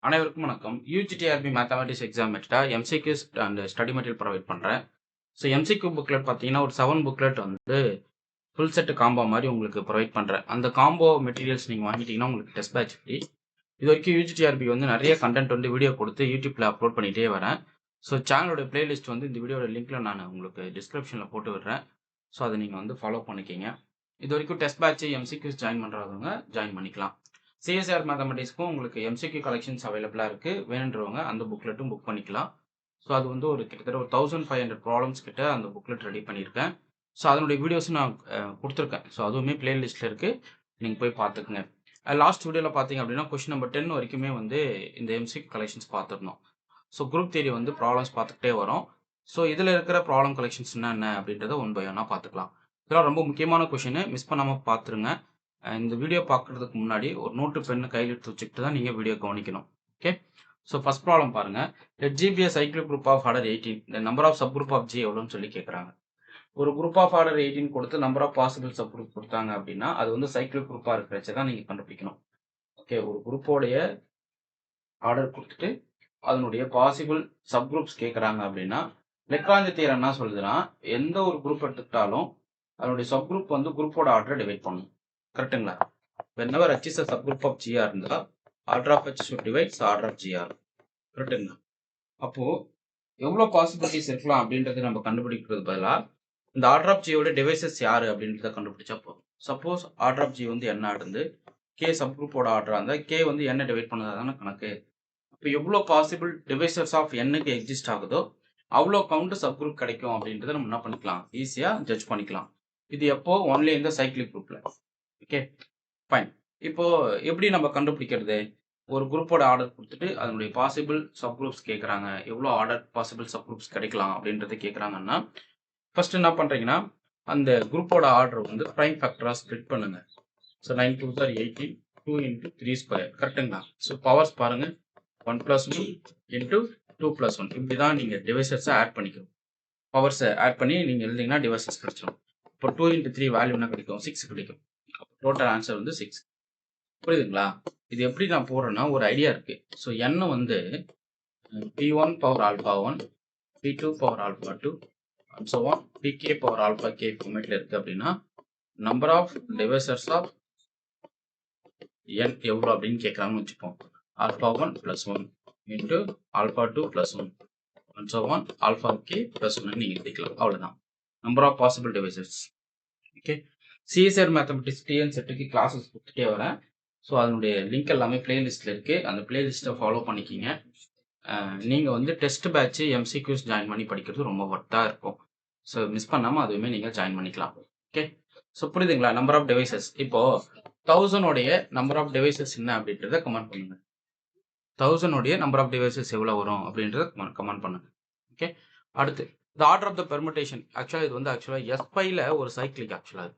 அனைவருக்கும் வணக்கம். UGTRB mathematics exam meta MCQs and study material provide பண்ணுறேன். ஸோ எம்சிக்யூ புக்லெட் பார்த்தீங்கன்னா ஒரு 7 புக்லெட் வந்து ஃபுல் செட் காம்போ மாதிரி உங்களுக்கு ப்ரொவைட் பண்ணுறேன். அந்த காம்போ மெட்டீரியல்ஸ் நீங்கள் வாங்கிட்டீங்கன்னா உங்களுக்கு டெஸ்ட் பேட்ச் ஃப்ரீ. இது வரைக்கும் யூஜிடிஆர்பி வந்து நிறைய கண்டென்ட் வந்து வீடியோ கொடுத்து யூடியூப்பில் அப்லோட் பண்ணிகிட்டே வரேன். ஸோ சேனலோட பிளேலிஸ்ட் வந்து இந்த வீடியோட லிங்க்கில் நான் உங்களுக்கு டிஸ்கிரிப்ஷனில் போட்டு விடுறேன். ஸோ அதை நீங்கள் வந்து ஃபாலோ பண்ணிக்கிங்க. இது வரைக்கும் டெஸ்ட் பேட்ச் எம்சிக்யூஸ் ஜாயின் பண்ணுறவங்க ஜாயின் பண்ணிக்கலாம். சிஎஸ்ஆர் மேத்தமெட்டிக்ஸ்க்கும் உங்களுக்கு எம்சிக்யூ கலெக்ஷன்ஸ் அவைலபிளாக இருக்குது. வேணுன்றவங்க அந்த புக்லெட்டும் புக் பண்ணிக்கலாம். ஸோ அது வந்து ஒரு கிட்டத்தட்ட ஒரு 1500 ப்ராப்ளம்ஸ் கிட்ட அந்த புக்லெட் ரெடி பண்ணியிருக்கேன். ஸோ அதனுடைய வீடியோஸும் நான் கொடுத்துருக்கேன். ஸோ அதுவுமே பிளேலிஸ்ட்டில் இருக்குது, நீங்கள் போய் பார்த்துக்குங்க. லாஸ்ட் வீடியோவில் பார்த்தீங்க அப்படின்னா கொஸ்டின் நம்பர் 10 வரைக்குமே வந்து இந்த எம்சிக்யூ கலெக்ஷன்ஸ் பார்த்துருந்தோம். ஸோ குரூப் தியரி வந்து ப்ராப்ளம்ஸ் பார்த்துக்கிட்டே வரோம். ஸோ இதில் இருக்கிற ப்ராப்ளம் கலெக்ஷன்ஸ் என்ன அப்படின்றத ஒன் பை ஒன்னாக பார்த்துக்கலாம். இதெல்லாம் ரொம்ப முக்கியமான கொஷின், மிஸ் பண்ணாமல் பார்த்துருங்க. இந்த வீடியோ பார்க்குறதுக்கு முன்னாடி ஒரு நோட்டு பெண்ணு கையில் எடுத்து வச்சுக்கிட்டு தான் நீங்கள் வீடியோ கவனிக்கணும். ஓகே, ஸோ ஃபர்ஸ்ட் ப்ராப்ளம் பாருங்கள். Let G be a cyclic group of order 18. the number of subgroup of G எவ்வளோன்னு சொல்லி கேட்குறாங்க. ஒரு குரூப் ஆஃப் ஆர்டர் 18 கொடுத்து நம்பர் ஆஃப் பாசிபிள் சப்குரூப் கொடுத்தாங்க அப்படின்னா அது வந்து சைக்கிள் குரூப்பாக இருக்கிறச்ச தான் நீங்கள் கண்டுபிடிக்கணும். ஓகே, ஒரு குரூப்போடைய ஆர்டர் கொடுத்துட்டு அதனுடைய பாசிபிள் சப்குரூப்ஸ் கேட்குறாங்க அப்படின்னா லெக்ராஞ்சி தியரம் என்ன சொல்லுதுன்னா எந்த ஒரு குரூப் எடுத்துக்கிட்டாலும் அதனுடைய சப்குரூப் வந்து குரூப்போட ஆர்டரை டிவைட் பண்ணணும். கரெக்டுங்களா? whenever H is a subgroup of GR இருந்தா order of H should divide order of GR. கரெக்டுங்களா? அப்போ எவ்வளோ பாசிபிலிட்டிஸ் இருக்கலாம் அப்படின்றத நம்ம கண்டுபிடிக்கிறது பதிலாக இந்த ஆர்டர் ஆஃப் ஜியோட டிவைசஸ் யாரு அப்படின்றத கண்டுபிடிச்சா போதும். சப்போஸ் ஆர்டர் ஆஃப் ஜி வந்து என்ன இருந்து கே சப்குரூப்போட ஆர்டராக இருந்தால் கே வந்து என்ன டிவைட் பண்ணதான கணக்கு. அப்போ எவ்வளோ பாசிபிள் டிவைசஸ் ஆஃப் என்னுக்கு எக்ஸிஸ்ட் ஆகுதோ அவ்வளோ கவுண்ட் சப்குரூப் கிடைக்கும் அப்படின்றத நம்ம என்ன பண்ணிக்கலாம், ஈஸியாக ஜட்ஜ் பண்ணிக்கலாம். இது எப்போ ஒன்லி இந்த சைக்கிளிக் குரூப்ல. Okay fine. இப்போ எப்படி நம்ம கண்டுபிடிக்கிறது? ஒரு குரூப்போட ஆர்டர் கொடுத்துட்டு அதனுடைய பாசிபிள் சப்குரூப்ஸ் கேட்குறாங்க, எவ்வளோ ஆர்டர் பாசிபிள் சப்குரூப்ஸ் கிடைக்கலாம் அப்படின்றத கேட்குறாங்கன்னா ஃபர்ஸ்ட் என்ன பண்ணுறீங்கன்னா அந்த குரூப்போட ஆர்டர் வந்து ப்ரைம் ஃபேக்டராக ஸ்ப்ளிட் பண்ணுங்க. So 9 2 are 18, 2 into 3 square. கரெக்டுங்களா? ஸோ பவர்ஸ் பாருங்க 1 + 1 into 2 + 1. இப்படி தான் நீங்கள் டிவைசர்ஸை ஆட் பண்ணிக்கணும். பவர்ஸை ஆட் பண்ணி நீங்கள் எழுதிங்கன்னா டிவைசஸ் கிடைச்சிடும். இப்போ 2 into 3 வேல்யூ என்ன கிடைக்கும்? 6 கிடைக்கும். டோட்டல் ஆன்சர் வந்து 6. புரியுதுங்களா? இது எப்படி நான் போடுறேன்னா ஒரு ஐடியா இருக்கு. ஸோ n வந்து p1 power alpha 1, p2 power alpha 2 and so on, pk power alpha k ஃபார்மேட்ல இருக்கு அப்படின்னா number of divisors of n எவ்வளோ அப்படின்னு கேட்குறாங்கன்னு வச்சுப்போம். alpha 1 + 1 into alpha 2 + 1 and so on, alpha k + 1 நீங்கள் எடுத்துக்கலாம். அவ்வளோதான் number of possible divisors. Okay, CSR mathematics TN செட்டுக்கு கிளாஸஸ் கொடுத்துட்டே வரேன். ஸோ அதனுடைய லிங்க் எல்லாமே பிளேலிஸ்ட்டில் இருக்குது. அந்த பிளேலிஸ்ட்டை ஃபாலோ பண்ணிக்கிங்க. நீங்கள் வந்து டெஸ்ட் பேட்ச் எம்சிக்யூஸ் ஜாயின் பண்ணி படிக்கிறது ரொம்ப ஒர்த்தாக இருக்கும். ஸோ மிஸ் பண்ணாமல் அதுவுமே நீங்கள் ஜாயின் பண்ணிக்கலாம். ஓகே, ஸோ புரியுதுங்களா? நம்பர் ஆஃப் டிவைசஸ் இப்போது 1000 நம்பர் ஆஃப் டிவைசஸ் என்ன அப்படின்றத கமெண்ட் பண்ணுங்க. 1000 நம்பர் ஆஃப் டிவைசஸ் எவ்வளோ வரும் அப்படின்றத கமெண்ட் பண்ணுங்க. ஓகே, அடுத்து the order of the permutation. ஆக்சுவலாக இது வந்து எஸ்பையில் ஒரு சைக்கிளிக். ஆக்சுவலாக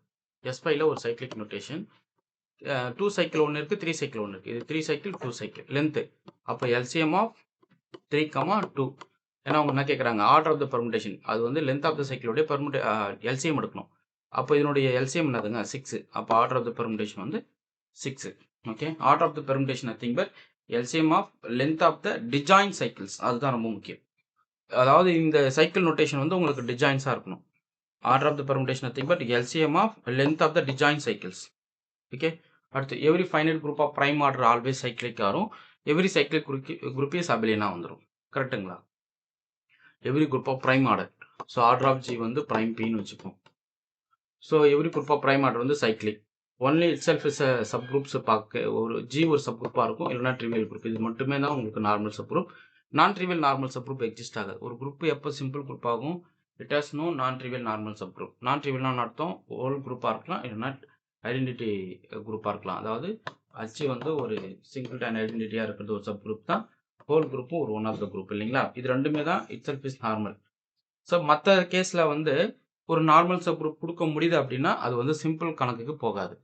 எஸ்பையில் ஒரு சைக்கிளிக் நோட்டேஷன். 2 சைக்கிள் ஒன்று இருக்குது, 3 சைக்கிள் ஒன்று இருக்குது. இது 3 சைக்கிள் 2 சைக்கிள் லென்த்து. அப்போ எல்சிஎம் ஆஃப் 3, 2. ஏன்னா அவங்க என்ன கேட்குறாங்க, ஆர்டர் ஆஃப் த பெர்முடேஷன். அது வந்து லென்த் ஆஃப் த சைக்கிளோடைய எல்சிஎம் எடுக்கணும். அப்போ இதனுடைய எல்சிஎம் என்னதுங்க? 6. அப்போ ஆர்டர் ஆஃப் த பெர்முடேஷன் வந்து 6. Okay, order of the permutation nothing but LCM of length of the disjoint cycles. அதுதான் ரொம்ப முக்கியம். அதாவது இந்த சைக்கிள் நோட்டேஷன் வந்து உங்களுக்கு டிஜாயின்ஸாக இருக்கணும். Order of the permutation nothing but LCM of length of the disjoint cycles. Okay, அடுத்து every finite group of prime order always cyclic வரும். எவ்ரி சைக்கிளிக் குரூப் இஸ் அபிலியனாக வந்துடும். கரெக்டுங்களா? Every group of prime order. So order of G வந்து prime பின்னு வச்சுப்போம். So every group of prime order வந்து cyclic. Only itself is subgroups பார்க்க ஒரு ஜி ஒரு சப் குரூப்பாக இருக்கும், இல்லைனா ட்ரிவியல் குரூப். இது மட்டுமே தான் உங்களுக்கு நார்மல் சப் குரூப். நான் trivial normal sub group exist ஆகாது. ஒரு குரூப் எப்போ சிம்பிள் குரூப் ஆகும்? இட் ஹாஸ் நோ நான் ட்ரிவியல் நார்மல் சப் குரூப். நான் ட்ரிவியல்னா அர்த்தம் ஹோல் குரூப்பாக இருக்கலாம், இல்லைனா ஐடென்டிட்டி குரூப்பாக இருக்கலாம். அதாவது அச்சு வந்து ஒரு சிங்கிள் டைன் ஐடென்டிட்டியாக இருக்கிறது ஒரு சப் குரூப் தான். ஹோல் குரூப்பும் ஒரு ஒன் ஆஃப் த குரூப், இல்லைங்களா? இது ரெண்டுமே தான் it self is normal. So மற்ற கேஸில் வந்து ஒரு நார்மல் சப் குரூப் கொடுக்க முடியுது அப்படின்னா அது வந்து சிம்பிள் கணக்குக்கு போகாது.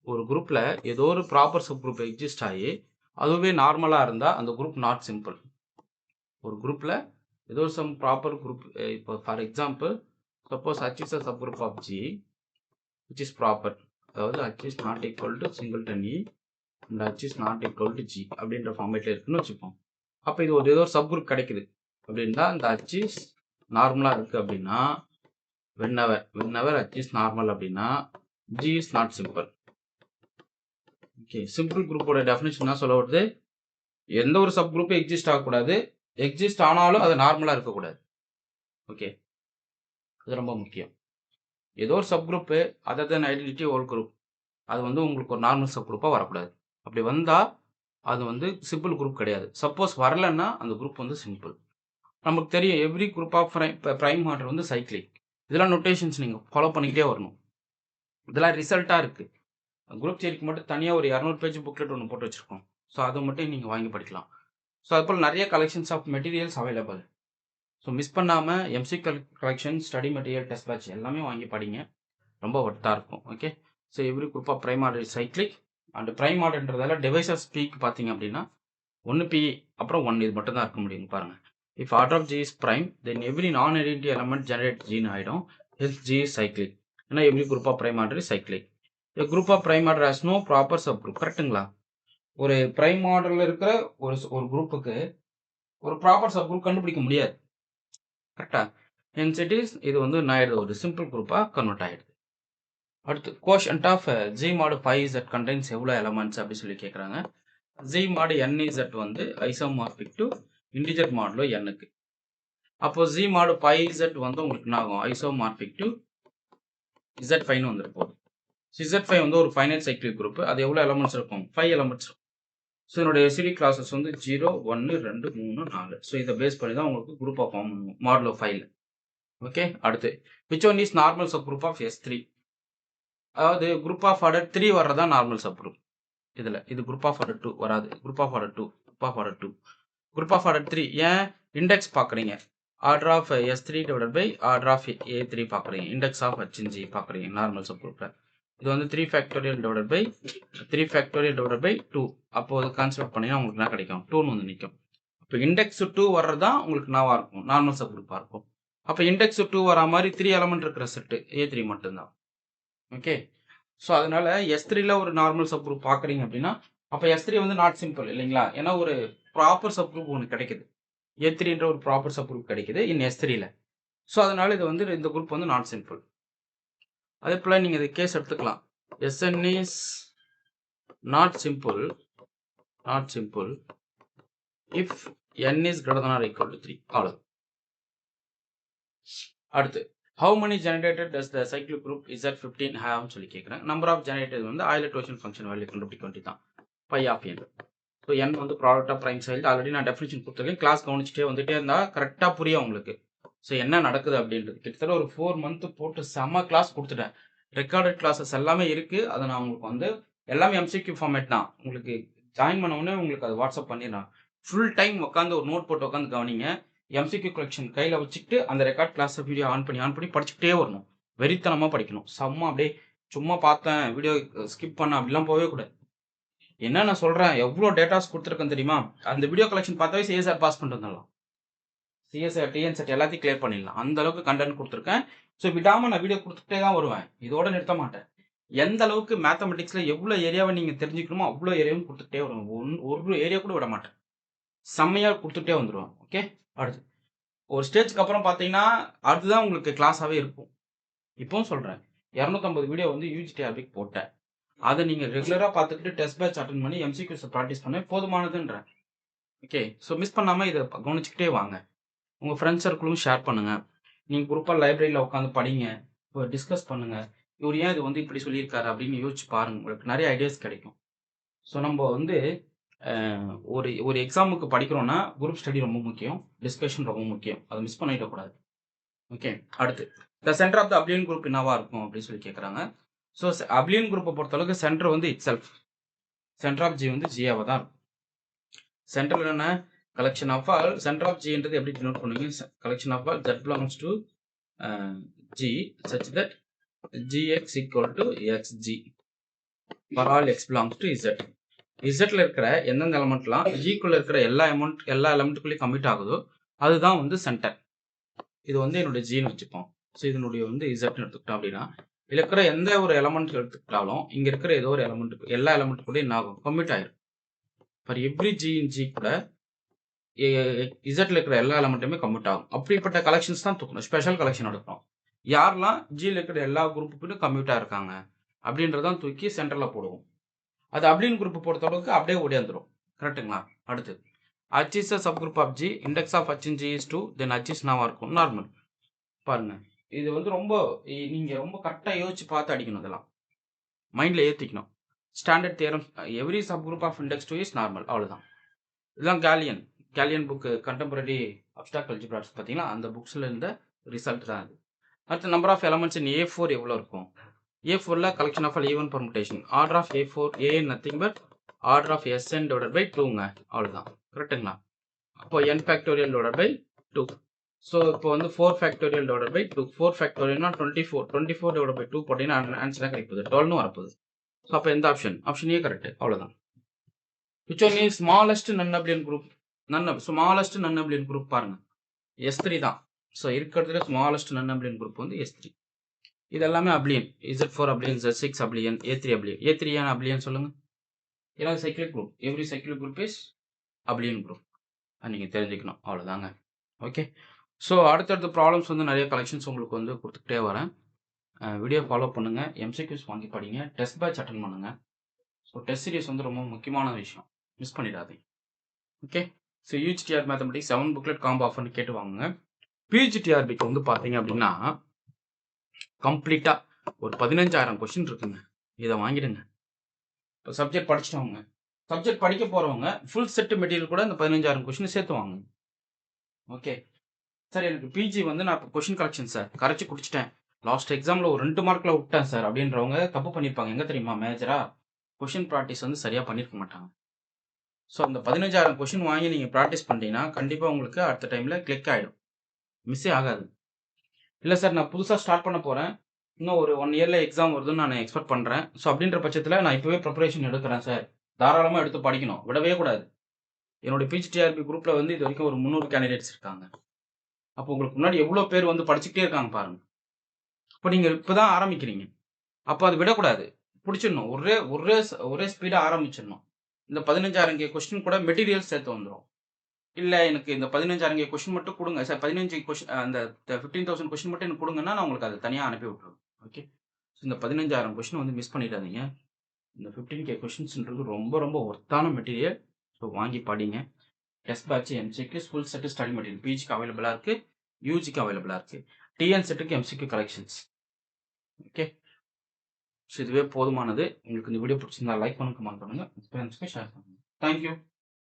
ஒரு குரூப்பில் ஏதோ ஒரு ப்ராப்பர் சப் குரூப் எக்ஸிஸ்ட் ஆகி அதுவே நார்மலாக இருந்தால் அந்த குரூப் நாட் சிம்பிள். ஒரு குரூப்பில் ஏதோ சம் ப்ராப்பர் குரூப், இப்போ for example suppose H is a subgroup of G which is proper, அதாவது H is not equal to singleton E இந்த h is not equal to g அப்படின்ற ஃபார்மேட்டில் இருக்குன்னு வச்சுப்போம். அப்போ இது ஏதோ ஒரு சப் குரூப் கிடைக்குது அப்படின்னா இந்த h இஸ் நார்மலாக இருக்குது அப்படின்னா whenever h இஸ் நார்மல் அப்படின்னா g is not simple. Okay, simple குரூப்போட டெஃபினேஷன் என்ன சொல்ல வருது? எந்த ஒரு சப் குரூப்பும் எக்ஸிஸ்ட் ஆகக்கூடாது, எக்ஸிஸ்ட் ஆனாலும் அது நார்மலாக இருக்கக்கூடாது. ஓகே, அது ரொம்ப முக்கியம். ஏதோ ஒரு சப் குரூப்பு அதர் தென் ஐடென்டிட்டி ஹோல் குரூப் அது உங்களுக்கு ஒரு நார்மல் சப் குரூப்பாக வரக்கூடாது. அப்படி வந்தால் அது சிம்பிள் குரூப் கிடையாது. சப்போஸ் வரலன்னா அந்த குரூப் சிம்பிள். நமக்கு தெரியும் every group of prime order cyclic. இதெல்லாம் நோட்டேஷன்ஸ் நீங்கள் ஃபாலோ பண்ணிக்கிட்டே வரணும். இதெல்லாம் ரிசல்ட்டாக இருக்குது. குரூப் தியரிக்கு மட்டும் தனியாக ஒரு 200 பேஜ் புக்லெட் ஒன்று போட்டு வச்சுருக்கோம். ஸோ அதை மட்டும் நீங்கள் வாங்கி படிக்கலாம். ஸோ அதுபோல் நிறைய collections of materials available. So miss பண்ணாமல் MC collection, study material, test batch எல்லாமே வாங்கி படிங்க. ரொம்ப ஒர்த்தாக இருக்கும். Okay, so every group of prime order cyclic and prime ஆர்டர்ன்றதால டிவைசஸ் பீக் பார்த்தீங்க அப்படின்னா 1 பி அப்புறம் 1 இது மட்டும் தான் இருக்க முடியும். பாருங்கள், if order of G is prime then every non identity element generate ஜின்னு ஆகிடும். Hence G is cyclic. ஏன்னா every group of prime order is cyclic. Group of prime order has no proper subgroup. கரெக்டுங்களா? ஒரு prime ஆர்டரில் இருக்கிற ஒரு குரூப்புக்கு ஒரு ப்ராப்பர் சப் குரூப் கண்டுபிடிக்க முடியாது. கரெக்டா? ஹென்ஸ் இட் இஸ் இது நான் ஒரு சிம்பிள் குரூப்பாக கன்வெர்ட் ஆகிடுது. அடுத்து கோஷன்ட் ஆஃப் ஜி மாடு 5z கண்டெய்ன்ஸ் எவ்வளோ எலமெண்ட்ஸ் அப்படி சொல்லி கேட்குறாங்க. ஜி மாடு NZ isomorphic to integer modulo எண்ணுக்கு. அப்போ ஜி மாடு 5z உங்களுக்கு என்ன ஆகும்? Isomorphic to Z5ன்னு வந்துருப்போம். Z5 ஒரு ஃபைனைட் சைக்கிளிக் குரூப். அது எவ்வளோ எலமெண்ட்ஸ் இருக்கும்? 5 எலமெண்ட்ஸ் இருக்கும். ஸோ என்னுடைய எஸ்சிடி கிளாஸஸ் 0, 1, 2, 3, 4. ஸோ இதை பேஸ் பண்ணி தான் உங்களுக்கு குரூப் ஆஃப் ஃபார்ம் பண்ணுவோம் மாடல் 5. ஓகே, அடுத்து which one is normal subgroup of S3? அதாவது குரூப் ஆஃப் ஆர்டர் 3 வர்றதா நார்மல் சப் குரூப். இது குரூப் ஆஃப் ஆர்டர் 2 வராது. Group of order 2, group of order 3. ஏன்? இண்டெக்ஸ் பார்க்குறீங்க. Order of S3 divided by order of A3 பார்க்குறீங்க. Index of HG பார்க்குறீங்க normal சப் குரூப்பில். இது 3 factorial divided by 3 factorial divided by 2. அப்போ அது கான்செப்ட் பண்ணிங்கன்னா உங்களுக்கு என்ன கிடைக்கும்? 2ன்னு நிற்கும். இப்போ இண்டெக்ஸ் 2 வர்றது தான் உங்களுக்கு நாவாக இருக்கும், நார்மல் சப் குரூப்பாக இருக்கும். அப்போ இண்டெக்ஸ் 2 வரா மாதிரி 3 எலமெண்ட் இருக்கிற செட்டு A3 மட்டும்தான். ஓகே, ஸோ அதனால S3ல ஒரு நார்மல் சப் குரூப் பார்க்குறீங்க அப்படின்னா அப்போ S3 நாட் சிம்பிள் இல்லைங்களா? ஏன்னா ஒரு ப்ராப்பர் சப் குரூப் ஒன்று கிடைக்குது. A3ன்ற ஒரு ப்ராப்பர் சப் குரூப் கிடைக்குது இன் S3ல. ஸோ அதனால இது இந்த குரூப் நாட் சிம்பிள். அதே போல் நீங்கள் இது கேஸ் எடுத்துக்கலாம். Sn is not simple if n is greater than or equal to 3. அவ்வளவு. அடுத்து how many generated does the cyclic group Z15 have சொல்லி கேட்குறேன். நம்பர் ஆஃப் ஜெனரேட்டட் ஐலட்ரோஷன் ஃபங்க்ஷன் வேல்யூ கண்டுபிடிக்க வேண்டி தான் phi of n. So n product of prime child already நான் definition கொடுத்துருக்கேன். கிளாஸ் கவனிச்சுட்டே வந்துட்டே இருந்தால் கரெக்டாக புரியும் உங்களுக்கு. ஸோ என்ன நடக்குது அப்படின்றது கிட்டத்தட்ட ஒரு 4 மந்த் போட்டு செம்ம கிளாஸ் கொடுத்துட்டேன். ரெக்கார்டட் கிளாஸஸ் எல்லாமே இருக்குது. அதை நான் உங்களுக்கு எல்லாமே MCQ ஃபார்மேட் தான். உங்களுக்கு ஜாயின் பண்ண உடனே உங்களுக்கு அது வாட்ஸ்அப் பண்ணிடுறேன். ஃபுல் டைம் உட்காந்து ஒரு நோட் போட்டு உட்காந்து கவனிங்க. MCQ கலெக்ஷன் கையில் வச்சுக்கிட்டு அந்த ரெக்கார்ட் கிளாஸ் வீடியோ ஆன் பண்ணி படிச்சுக்கிட்டே வரணும். வெறித்தனமாக படிக்கணும். செம்ம அப்படியே சும்மா பார்த்தேன் வீடியோ ஸ்கிப் பண்ண அப்படிலாம் போகவே கூடாது. என்ன நான் சொல்கிறேன், எவ்வளோ டேட்டாஸ் கொடுத்துருக்கேன் தெரியுமா? அந்த வீடியோ கலெக்ஷன் பார்த்தாவே CSR பாஸ் பண்ணிட்டு வந்துடலாம். CSR TNSET எல்லாத்தையும் கிளியர் பண்ணிடலாம். அந்த அளவுக்கு கண்டென்ட் கொடுத்துருக்கேன். ஸோ விடாமல் நான் வீடியோ கொடுத்துட்டே தான் வருவேன். இதோட நிறுத்த மாட்டேன். எந்த அளவுக்கு மேத்தமெட்டிக்ஸில் எவ்வளோ ஏரியாவை நீங்கள் தெரிஞ்சுக்கணுமோ அவ்வளோ ஏரியாவும் கொடுத்துட்டே வருவேன். ஒரு ஏரியா கூட விட மாட்டேன். செம்மையாக கொடுத்துட்டே வந்துடுவேன். ஓகே, அடுத்து ஒரு ஸ்டேஜ்க்கு அப்புறம் பார்த்தீங்கன்னா அதுதான் உங்களுக்கு கிளாஸாகவே இருக்கும். இப்போவும் சொல்கிறேன், 250 வீடியோ UGTRBக்கு போட்டேன். அதை நீங்கள் ரெகுலராக பார்த்துக்கிட்டு டெஸ்ட் பேட்ச் அட்டன் பண்ணி MCQஸை ப்ராக்டிஸ் பண்ண போதுமானதுன்றேன். ஓகே, ஸோ மிஸ் பண்ணாமல் இதை கவனிச்சுக்கிட்டே வாங்க. உங்கள் ஃப்ரெண்ட்ஸ் சர்க்கிளும் ஷேர் பண்ணுங்கள். நீங்கள் குரூப்பாக லைப்ரரியில் உட்காந்து படிங்க, இப்போ டிஸ்கஸ் பண்ணுங்கள். இவர் ஏன் இது இப்படி சொல்லியிருக்காரு அப்படின்னு யோசிச்சு பாருங்கள். உங்களுக்கு நிறைய ஐடியாஸ் கிடைக்கும். ஸோ நம்ம ஒரு எக்ஸாமுக்கு படிக்கிறோன்னா குரூப் ஸ்டடி ரொம்ப முக்கியம், டிஸ்கஷன் ரொம்ப முக்கியம். அதை மிஸ் பண்ணிடக்கூடாது. ஓகே, அடுத்து the centre of the abelian group என்னவா இருக்கும் அப்படின்னு சொல்லி கேட்குறாங்க. ஸோ அப்ளியன் குரூப்பை பொறுத்தளவுக்கு centre itself, centre of G ஜியாவை தான் இருக்கும். சென்டர் என்ன? collection of all. Center of G என்றது எப்படி denote பண்ணுவீங்க? collection of all z belongs to G such that Gx equal to Xg for all x belongs to Z. Zல இருக்கிற எந்தெந்த எலமெண்ட்லாம் Gக்குள்ள இருக்கிற எல்லா எலமெண்ட்டுக்குள்ளேயும் கமிட் ஆகுதோ அதுதான் சென்டர். இது என்னுடைய Gன்னு வச்சுப்போம். ஸோ இதனுடைய Zன்னு எடுத்துக்கிட்டோம் அப்படின்னா இதுல இருக்கிற எந்த ஒரு எலமெண்ட் எடுத்துக்கிட்டாலும் இங்க இருக்கிற ஏதோ ஒரு எலமெண்ட் எல்லா எலமெண்ட் கூட என்ன ஆகும் கம்மிட் ஆயிரும். For every G in G கூட இசட்ல இருக்கிற எல்லா எலமெண்ட்டுமே கம்மிட் ஆகும். அப்படிப்பட்ட கலெக்ஷன்ஸ் தான் தூக்கணும். ஸ்பெஷல் கலெக்ஷன் எடுக்கணும். யாரெல்லாம் ஜியில் இருக்கிற எல்லா குரூப்புக்கும் கம்மிட்டாக இருக்காங்க அப்படின்றதான் தூக்கி சென்டரில் போடுவோம். அது அப்படின்னு குரூப் பொறுத்தளவுக்கு அப்படியே ஓடியாந்துடும். கரெக்டுங்களா? அடுத்து H is a subgroup of G, index of H in G is 2, then H is now இருக்கும் நார்மல். பாருங்க, இது வந்து ரொம்ப நீங்க ரொம்ப கரெக்டாக யோசிச்சு பார்த்து அடிக்கணும். இதெல்லாம் மைண்டில் ஏற்றிக்கணும். Standard theorem every subgroup of index 2 is normal. அவ்வளோதான். இதெல்லாம் Gallian book contemporary abstract algebras பார்த்தீங்கன்னா அந்த புக்ஸில் இருந்த ரிசல்ட் தான் அது. அடுத்த number of elements in A4 எவ்வளோ இருக்கும்? A4ல collection of even permutation. Order of A4 A nothing but order of Sn divided by 2ங்க. அவ்வளோதான். கரெக்டுங்களா? அப்போ n factorial divided by 2. So இப்போ வந்து 4 ஃபேக்டோரியல் டிவைடட் பை 2. 4 ஃபேக்டோரியல்னா 24. 24 டிவைட் பை 2 போட்டிங்கன்னா ஆன்சராக கிடைப்பது 12னு வரப்போகுது. ஸோ அப்போ எந்த ஆப்ஷன் ஏ கரெக்ட். அவ்வளோதான். Which one is smallest non abelian group? Smallest non abelian group பாருங்க, S3 தான். ஸோ இருக்கிறதுல ஸ்மாலஸ்ட் நான் அப்ளியன் குரூப் வந்து S3. இது எல்லாமே அப்ளியன். Z4 அப்ளியன், Z6 அப்ளியன், A3 அப்ளியன். A3 ஏன் அப்ளியன் சொல்லுங்க? ஏன்னா cyclic group. Every cyclic group is abelian group. நீங்கள் தெரிஞ்சுக்கணும். அவ்வளோதாங்க. ஓகே. ஸோ அடுத்தடுத்த ப்ராப்ளம்ஸ் வந்து நிறைய கலெக்ஷன்ஸ் உங்களுக்கு வந்து கொடுத்துக்கிட்டே வரேன். வீடியோ ஃபாலோ பண்ணுங்கள். MCQs வாங்கி படிங்க. டெஸ்ட் பேட்ச் அட்டன் பண்ணுங்கள். ஸோ டெஸ்ட் சீரிஸ் வந்து ரொம்ப முக்கியமான விஷயம். மிஸ் பண்ணிடாதீங்க. Okay. So UGTR mathematics 7 booklet combo ஆஃபர்னு கேட்டு வாங்குங்க. PGTRBக்கு வந்து பார்த்தீங்க அப்படின்னா கம்ப்ளீட்டாக ஒரு 15,000 கொஸ்டின் இருக்குங்க. இதை வாங்கிடுங்க. இப்போ சப்ஜெக்ட் படிச்சிட்டவங்க, சப்ஜெக்ட் படிக்க போகிறவங்க ஃபுல் செட்டு மெட்டீரியல் கூட இந்த 15,000 கொஸ்டின் சேர்த்து வாங்க. ஓகே சார், எனக்கு பிஜி வந்து நான் இப்போ கொஸ்டின் கலெக்ஷன் சார் கரைச்சி குடிச்சிட்டேன், லாஸ்ட் எக்ஸாமில் ஒரு 2 மார்க்கில் விட்டேன் சார் அப்படின்றவங்க தப்பு பண்ணியிருப்பாங்க. எங்கே தெரியுமா? மேஜராக கொஸ்டின் ப்ராக்டிஸ் வந்து சரியாக பண்ணியிருக்க மாட்டாங்க. ஸோ அந்த 15,000 கொஸ்டின் வாங்கி நீங்கள் ப்ராக்டிஸ் பண்ணிட்டீங்கன்னா கண்டிப்பாக உங்களுக்கு அடுத்த டைமில் கிளிக் ஆகிடும், மிஸ்ஸே ஆகாது. இல்லை சார், நான் புதுசாக ஸ்டார்ட் பண்ண போகிறேன், இன்னும் ஒரு 1 இயரில் எக்ஸாம் வருதுன்னு நான் எக்ஸ்பெக்ட் பண்ணுறேன். ஸோ அப்படின்ற பட்சத்தில் நான் இப்போவே ப்ரிப்பரேஷன் எடுக்கிறேன் சார், தாராளமாக எடுத்து படிக்கணும், விடவே கூடாது. என்னோட PGTRB குரூப்பில் வந்து இது வரைக்கும் ஒரு 300 கேண்டிடேட்ஸ் இருக்காங்க. அப்போ உங்களுக்கு முன்னாடி எவ்வளோ பேர் வந்து படிச்சுக்கிட்டே இருக்காங்க பாருங்க. இப்போ நீங்கள் இப்போ தான் ஆரம்பிக்கிறீங்க, அப்போ அது விடக்கூடாது, பிடிச்சிடணும். ஒரே ஸ்பீடாக ஆரம்பிச்சிடணும். இந்த 15,000 கொஸ்டின் கூட மெட்டீரியல் சேர்த்து வந்துடும். இல்லை எனக்கு இந்த 15,000 கொஸ்டின் மட்டும் கொடுங்க சார், 15 கொஸ்டின் அந்த 15,000 கொஸ்டின் மட்டும் எனக்கு கொடுங்கன்னா நான் உங்களுக்கு அதை தனியாக அனுப்பி விட்டுருவேன். ஓகே. இந்த 15,000 கொஸ்டின் வந்து மிஸ் பண்ணிடாதீங்க. இந்த 15K கொஸ்டின்ஸ்ன்றது ரொம்ப ரொம்ப ஒர்த்தான மெட்டீரியல். ஸோ வாங்கி படிங்க. Test batch MCQ full set study material பிஜிக்கு அவைலபிளாக இருக்குது, யூஜிக்கு அவைலபிளாக இருக்குது. TN செட்டுக்கு MCQ கலெக்ஷன்ஸ். ஓகே. ஸோ இதுவே போதுமானது. உங்களுக்கு இந்த வீடியோ பிடிச்சிருந்தா லைக் பண்ணுங்க, கமெண்ட் பண்ணுங்கள், ஃப்ரெண்ட்ஸ்க்கு ஷேர் பண்ணுங்கள். தேங்க்யூ.